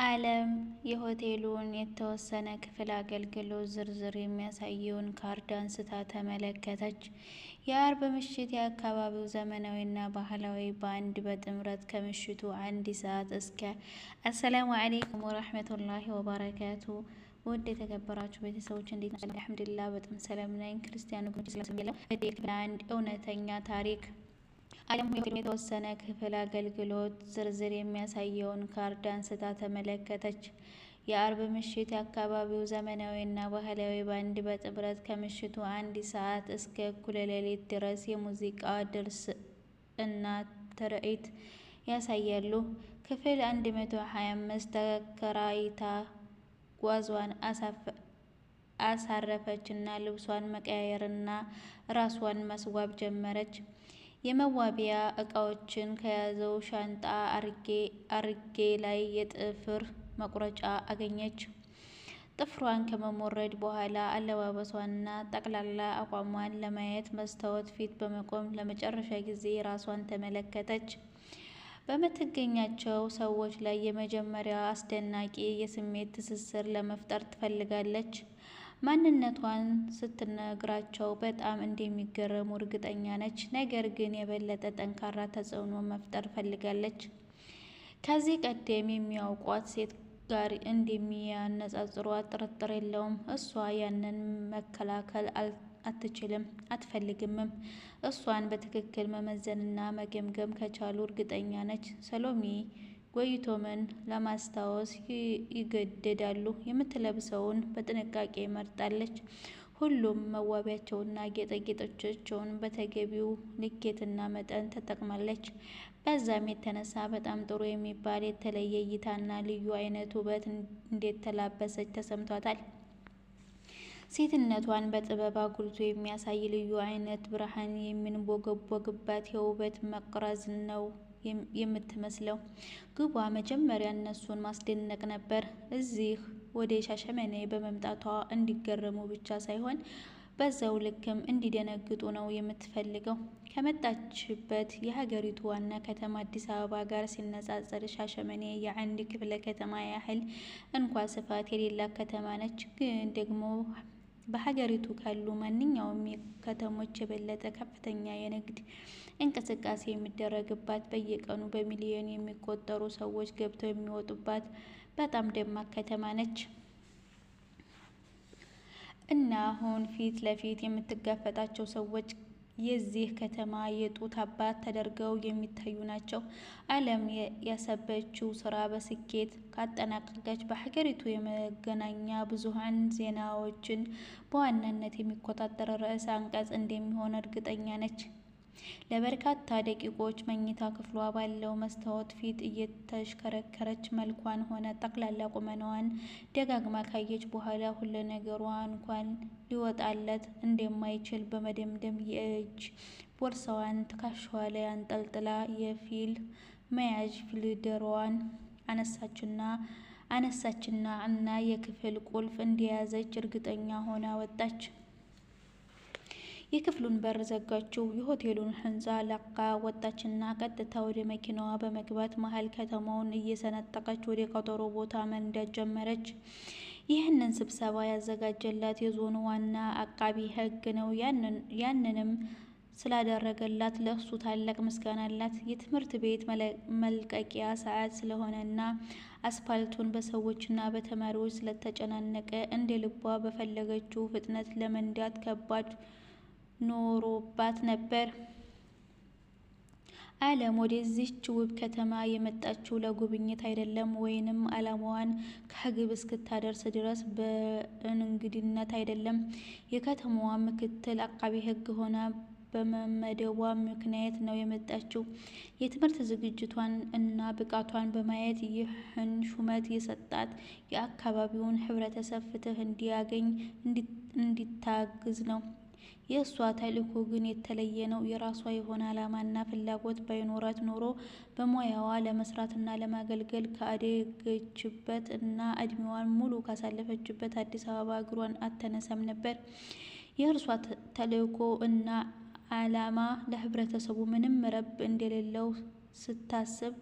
ዓለም የሆቴሉን የተወሰነ ክፍል አገልግሎት ዝርዝር የሚያሳየውን ካርድ አንስታ ተመለከተች። የአርብ ምሽት የአካባቢው ዘመናዊና ባህላዊ ባንድ በጥምረት ከምሽቱ 1 ሰዓት እስከ አሰላሙ አለይኩም ወራህመቱላሂ ወበረካቱ። ውድ የተከበራችሁ ቤተሰቦች እንዴት ናችሁ? አልሐምዱሊላህ በጣም ሰላም ነኝ። ክርስቲያኑ አንድ እውነተኛ ታሪክ ዓለም የተወሰነ ክፍል አገልግሎት ዝርዝር የሚያሳየውን ካርድ አንስታ ተመለከተች። የአርብ ምሽት የአካባቢው ዘመናዊና ባህላዊ ባንድ በጥምረት ከምሽቱ 1 ሰዓት እስከ እኩለ ሌሊት ድረስ የሙዚቃ ድርስ እና ትርኢት ያሳያሉ። ክፍል 125 ተከራይታ ጓዟን አሳረፈች እና ልብሷን መቀያየርና ራስዋን ማስዋብ ጀመረች። የመዋቢያ እቃዎችን ከያዘው ሻንጣ አርጌ ላይ የጥፍር መቁረጫ አገኘች። ጥፍሯን ከመሞረድ በኋላ አለባበሷንና ጠቅላላ አቋሟን ለማየት መስታወት ፊት በመቆም ለመጨረሻ ጊዜ ራሷን ተመለከተች። በምትገኛቸው ሰዎች ላይ የመጀመሪያ አስደናቂ የስሜት ትስስር ለመፍጠር ትፈልጋለች። ማንነቷን ስትነግራቸው በጣም እንደሚገረሙ እርግጠኛ ነች። ነገር ግን የበለጠ ጠንካራ ተጽዕኖ መፍጠር ፈልጋለች። ከዚህ ቀደም የሚያውቋት ሴት ጋር እንደሚያነጻጽሯት ጥርጥር የለውም። እሷ ያንን መከላከል አትፈልግምም። እሷን በትክክል መመዘንና መገምገም ከቻሉ እርግጠኛ ነች። ሰሎሜ ጎይቶምን ለማስታወስ ይገደዳሉ። የምትለብሰውን በጥንቃቄ መርጣለች። ሁሉም መዋቢያቸውና ጌጣጌጦቻቸውን በተገቢው ልኬትና መጠን ተጠቅማለች። በዛም የተነሳ በጣም ጥሩ የሚባል የተለየ እይታና ልዩ አይነት ውበት እንደተላበሰች ተሰምቷታል። ሴትነቷን በጥበብ አጉልቶ የሚያሳይ ልዩ አይነት ብርሃን የሚንቦገቦግባት የውበት መቅረዝ ነው የምትመስለው። ግቧ መጀመሪያ እነሱን ማስደነቅ ነበር። እዚህ ወደ ሻሸመኔ በመምጣቷ እንዲገረሙ ብቻ ሳይሆን በዛው ልክም እንዲደነግጡ ነው የምትፈልገው። ከመጣችበት የሀገሪቱ ዋና ከተማ አዲስ አበባ ጋር ሲነጻጸር ሻሸመኔ የአንድ ክፍለ ከተማ ያህል እንኳ ስፋት የሌላት ከተማ ነች። ግን ደግሞ በሀገሪቱ ካሉ ማንኛውም ከተሞች የበለጠ ከፍተኛ የንግድ እንቅስቃሴ የሚደረግባት፣ በየቀኑ በሚሊዮን የሚቆጠሩ ሰዎች ገብተው የሚወጡባት በጣም ደማቅ ከተማ ነች። እና አሁን ፊት ለፊት የምትጋፈጣቸው ሰዎች የዚህ ከተማ የጡት አባት ተደርገው የሚታዩ ናቸው። ዓለም ያሰበችው ስራ በስኬት ካጠናቀቀች በሀገሪቱ የመገናኛ ብዙሃን ዜናዎችን በዋናነት የሚቆጣጠር ርዕሰ አንቀጽ እንደሚሆን እርግጠኛ ነች። ለበርካታ ደቂቆች መኝታ ክፍሏ ባለው መስታወት ፊት እየተሽከረከረች መልኳን ሆነ ጠቅላላ ቁመናዋን ደጋግማ ካየች በኋላ ሁሉ ነገሯ እንኳን ሊወጣለት እንደማይችል በመደምደም የእጅ ቦርሳዋን ትከሻዋ ላይ አንጠልጥላ የፊል መያዣ ፊልደሯን አነሳችና እና የክፍል ቁልፍ እንደያዘች እርግጠኛ ሆና ወጣች። የክፍሉን በር ዘጋችው። የሆቴሉን ህንፃ ለቃ ወጣችና ቀጥታ ወደ መኪናዋ በመግባት መሀል ከተማውን እየሰነጠቀች ወደ ቀጠሮ ቦታ መንዳት ጀመረች። ይህንን ስብሰባ ያዘጋጀላት የዞኑ ዋና አቃቢ ህግ ነው። ያንንም ስላደረገላት ለእሱ ታላቅ ምስጋና አላት። የትምህርት ቤት መልቀቂያ ሰዓት ስለሆነና አስፓልቱን በሰዎችና በተማሪዎች ስለተጨናነቀ እንደ ልቧ በፈለገችው ፍጥነት ለመንዳት ከባድ ኖሮባት ነበር። ዓለም ወደዚህች ውብ ከተማ የመጣችው ለጉብኝት አይደለም፣ ወይንም ዓላማዋን ከግብ እስክታደርስ ድረስ በእንግድነት አይደለም። የከተማዋ ምክትል አቃቢ ህግ ሆና በመመደቧ ምክንያት ነው የመጣችው። የትምህርት ዝግጅቷን እና ብቃቷን በማየት ይህን ሹመት የሰጣት የአካባቢውን ህብረተሰብ ፍትህ እንዲያገኝ እንዲታግዝ ነው። የእሷ ተልዕኮ ግን የተለየ ነው። የራሷ የሆነ ዓላማና ፍላጎት ባይኖራት ኖሮ በሙያዋ ለመስራትና ለማገልገል ካደገችበት እና እድሜዋን ሙሉ ካሳለፈችበት አዲስ አበባ እግሯን አተነሳም ነበር። የእርሷ ተልዕኮ እና ዓላማ ለህብረተሰቡ ምንም ረብ እንደሌለው ስታስብ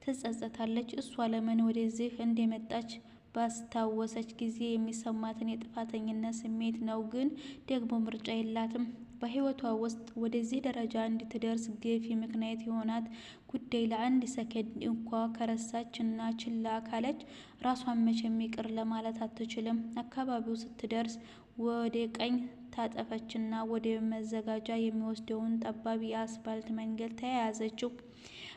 ትጸጸታለች። እሷ ለምን ወደዚህ እንደመጣች ባስታወሰች ጊዜ የሚሰማትን የጥፋተኝነት ስሜት ነው። ግን ደግሞ ምርጫ የላትም። በህይወቷ ውስጥ ወደዚህ ደረጃ እንድትደርስ ገፊ ምክንያት የሆናት ጉዳይ ለአንድ ሰከንድ እንኳ ከረሳች እና ችላ ካለች ራሷን መቼም ይቅር ለማለት አትችልም። አካባቢው ስትደርስ ወደ ቀኝ ታጠፈችና ወደ መዘጋጃ የሚወስደውን ጠባብ የአስፋልት መንገድ ተያያዘችው።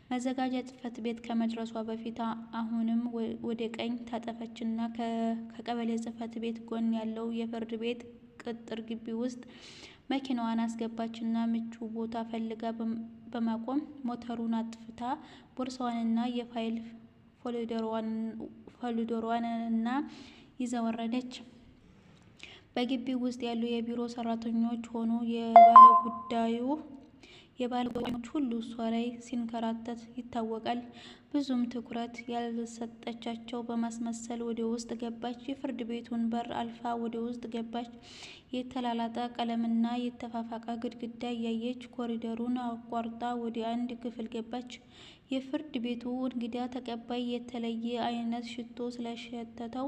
መዘጋጃ ጽሕፈት ቤት ከመድረሷ በፊት አሁንም ወደ ቀኝ ታጠፈችና ከቀበሌ ጽሕፈት ቤት ጎን ያለው የፍርድ ቤት ቅጥር ግቢ ውስጥ መኪናዋን አስገባችና ምቹ ቦታ ፈልጋ በማቆም ሞተሩን አጥፍታ ቦርሳዋንና የፋይል ፎልደሯንና ይዛ ወረደች። በግቢው ውስጥ ያሉ የቢሮ ሰራተኞች ሆኑ የባለጉዳዮች ሁሉ እሷ ላይ ሲንከራተት ይታወቃል። ብዙም ትኩረት ያልሰጠቻቸው በማስመሰል ወደ ውስጥ ገባች። የፍርድ ቤቱን በር አልፋ ወደ ውስጥ ገባች። የተላላጠ ቀለምና የተፋፋቀ ግድግዳ እያየች ኮሪደሩን አቋርጣ ወደ አንድ ክፍል ገባች። የፍርድ ቤቱ እንግዳ ተቀባይ የተለየ አይነት ሽቶ ስለሸተተው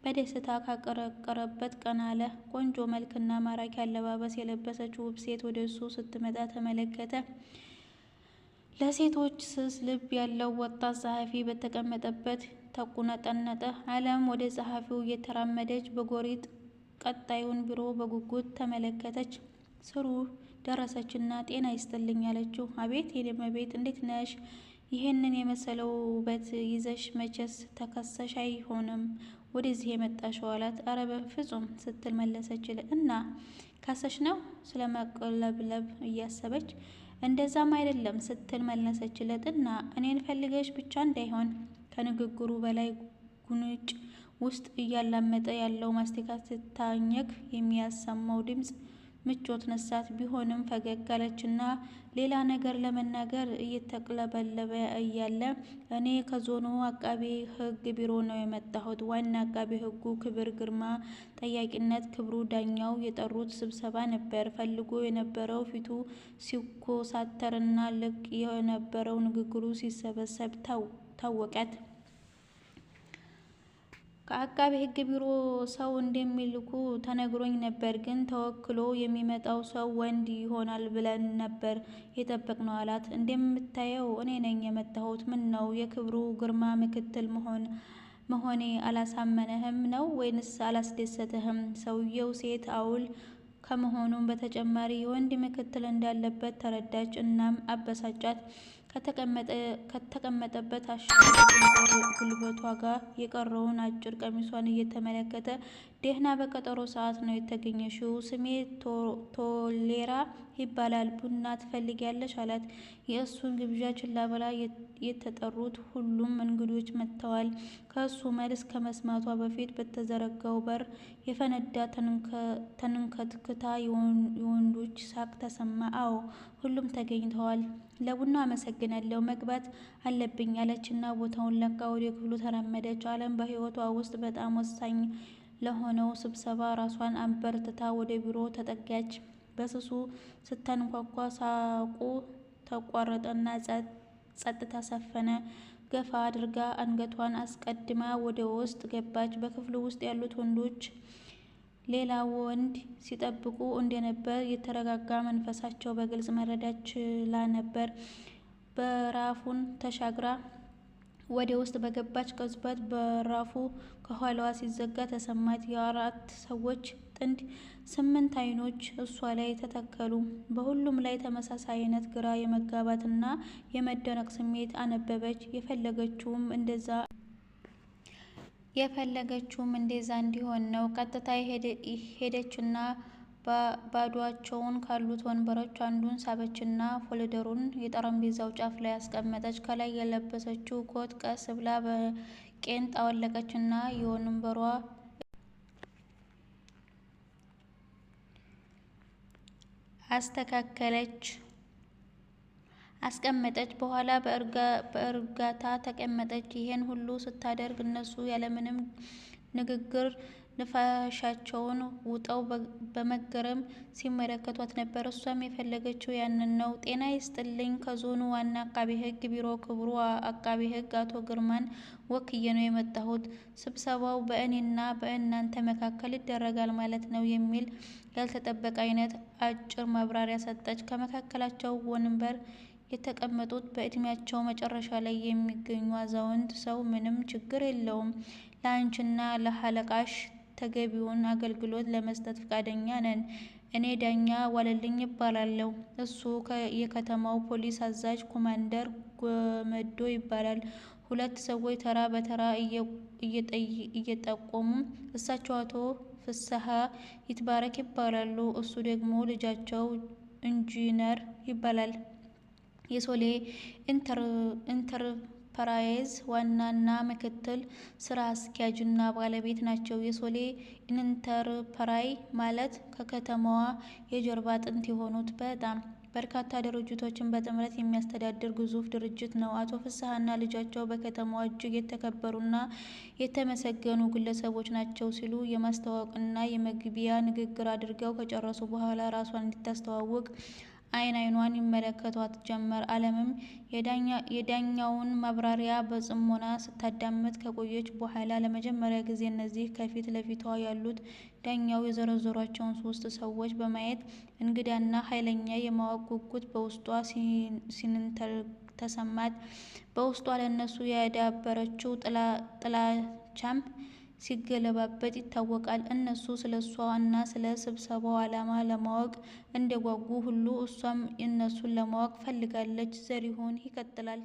በደስታ ካቀረቀረበት ቀና አለ። ቆንጆ መልክና ማራኪ አለባበስ የለበሰች ውብ ሴት ወደ እሱ ስትመጣ ተመለከተ። ለሴቶች ስስ ልብ ያለው ወጣት ጸሐፊ በተቀመጠበት ተቁነጠነጠ። ዓለም ወደ ጸሐፊው እየተራመደች በጎሪጥ ቀጣዩን ቢሮ በጉጉት ተመለከተች። ስሩ ደረሰችና ጤና ይስጥልኝ አለችው። አቤት የኔ እመቤት እንዴት ነሽ? ይህንን የመሰለው ውበት ይዘሽ መቼስ ተከሰሽ አይሆንም ወደዚህ የመጣሽው አላት። አረ በፍጹም ስትል መለሰችለት። እና ካሰሽ ነው? ስለመቅለብለብ እያሰበች እንደዛም አይደለም ስትል መለሰችለት። እና እኔን ፈልገሽ ብቻ እንዳይሆን። ከንግግሩ በላይ ጉንጭ ውስጥ እያላመጠ ያለው ማስቲካ ስታኘክ የሚያሰማው ድምፅ ምቾት ነሳት። ቢሆንም ፈገግ አለችና ሌላ ነገር ለመናገር እየተቅለበለበ እያለ እኔ ከዞኑ አቃቤ ሕግ ቢሮ ነው የመጣሁት። ዋና አቃቤ ሕጉ ክብር ግርማ ጠያቂነት ክብሩ ዳኛው የጠሩት ስብሰባ ነበር። ፈልጎ የነበረው ፊቱ ሲኮሳተርና ልቅ የነበረው ንግግሩ ሲሰበሰብ ታወቃት። ከአቃቤ ሕግ ቢሮ ሰው እንደሚልኩ ተነግሮኝ ነበር፣ ግን ተወክሎ የሚመጣው ሰው ወንድ ይሆናል ብለን ነበር የጠበቅነው አላት። እንደምታየው እኔ ነኝ የመጣሁት። ምን ነው የክብሩ ግርማ ምክትል መሆኔ አላሳመነህም ነው ወይንስ አላስደሰተህም? ሰውየው ሴት አውል ከመሆኑም በተጨማሪ የወንድ ምክትል እንዳለበት ተረዳች። እናም አበሳጫት። ከተቀመጠበት አሻግሮ ጉልበቷ ጋር የቀረውን አጭር ቀሚሷን እየተመለከተ ደህና በቀጠሮ ሰዓት ነው የተገኘሽው? ስሜ ቶሌራ ይባላል። ቡና ትፈልጊያለሽ? አላት። የእሱን ግብዣ ችላ ብላ የተጠሩት ሁሉም እንግዶች መጥተዋል። ከእሱ መልስ ከመስማቷ በፊት በተዘረጋው በር የፈነዳ ተንከትክታ የወንዶች ሳቅ ተሰማ። አዎ ሁሉም ተገኝተዋል። ለቡና አመሰግናለሁ፣ መግባት አለብኝ አለችና ቦታውን ለቃ ወደ ክፍሉ ተራመደች። ዓለም በሕይወቷ ውስጥ በጣም ወሳኝ ለሆነው ስብሰባ ራሷን አንበርትታ ወደ ቢሮ ተጠጋች። በስሱ ስታንኳኳ ሳቁ ተቋረጠና ጸጥታ ሰፈነ። ገፋ አድርጋ አንገቷን አስቀድማ ወደ ውስጥ ገባች። በክፍሉ ውስጥ ያሉት ወንዶች ሌላ ወንድ ሲጠብቁ እንደነበር የተረጋጋ መንፈሳቸው በግልጽ መረዳት ችላ ነበር። በራፉን ተሻግራ ወደ ውስጥ በገባች ቅጽበት በራፉ ከኋላዋ ሲዘጋ ተሰማት። የአራት ሰዎች ጥንድ 8 አይኖች እሷ ላይ ተተከሉ። በሁሉም ላይ ተመሳሳይ አይነት ግራ የመጋባትና የመደነቅ ስሜት አነበበች። የፈለገችውም እንደዛ እንዲሆን ነው። ቀጥታ ሄደችና ባዷቸውን ካሉት ወንበሮች አንዱን ሳበችና ፎልደሩን የጠረጴዛው ጫፍ ላይ አስቀመጠች። ከላይ የለበሰችው ኮት ቀስ ብላ በቄንጥ አወለቀችና የወንበሯ አስቀመጠች። በኋላ በእርጋታ ተቀመጠች። ይሄን ሁሉ ስታደርግ እነሱ ያለምንም ንግግር ንፋሻቸውን ውጠው በመገረም ሲመለከቷት ነበር። እሷም የፈለገችው ያንን ነው። ጤና ይስጥልኝ፣ ከዞኑ ዋና አቃቤ ሕግ ቢሮ ክቡር አቃቤ ሕግ አቶ ግርማን ወክዬ ነው የመጣሁት። ስብሰባው በእኔና በእናንተ መካከል ይደረጋል ማለት ነው የሚል ያልተጠበቀ አይነት አጭር ማብራሪያ ሰጠች። ከመካከላቸው ወንበር የተቀመጡት በእድሜያቸው መጨረሻ ላይ የሚገኙ አዛውንት ሰው ምንም ችግር የለውም፣ ለአንቺና ለአለቃሽ ተገቢውን አገልግሎት ለመስጠት ፈቃደኛ ነን። እኔ ዳኛ ዋለልኝ ይባላለሁ። እሱ የከተማው ፖሊስ አዛዥ ኮማንደር ጎመዶ ይባላል። ሁለት ሰዎች ተራ በተራ እየጠቆሙ እሳቸው አቶ ፍስሐ ይትባረክ ይባላሉ። እሱ ደግሞ ልጃቸው ኢንጂነር ይባላል። የሶሌ ኢንተርፕራይዝ ዋናና ምክትል ስራ አስኪያጅና ባለቤት ናቸው። የሶሌ ኢንተርፕራይ ማለት ከከተማዋ የጀርባ አጥንት የሆኑት በጣም በርካታ ድርጅቶችን በጥምረት የሚያስተዳድር ግዙፍ ድርጅት ነው። አቶ ፍስሐና ልጃቸው በከተማዋ እጅግ የተከበሩና የተመሰገኑ ግለሰቦች ናቸው ሲሉ የማስተዋወቅና የመግቢያ ንግግር አድርገው ከጨረሱ በኋላ ራሷን እንድታስተዋውቅ አይን አይኗን ይመለከቷት ጀመር። አለምም የዳኛውን ማብራሪያ በጽሞና ስታዳምጥ ከቆየች በኋላ ለመጀመሪያ ጊዜ እነዚህ ከፊት ለፊቷ ያሉት ዳኛው የዘረዘሯቸውን 3 ሰዎች በማየት እንግዳና ኃይለኛ የማወቅ ጉጉት በውስጧ ተሰማት። በውስጧ ለእነሱ ያዳበረችው ጥላቻም ሲገለባበጥ ይታወቃል። እነሱ ስለሷ እና ስለ ስብሰባው ዓላማ ለማወቅ እንደጓጉ ሁሉ እሷም እነሱን ለማወቅ ፈልጋለች። ዘሪሁን ይቀጥላል።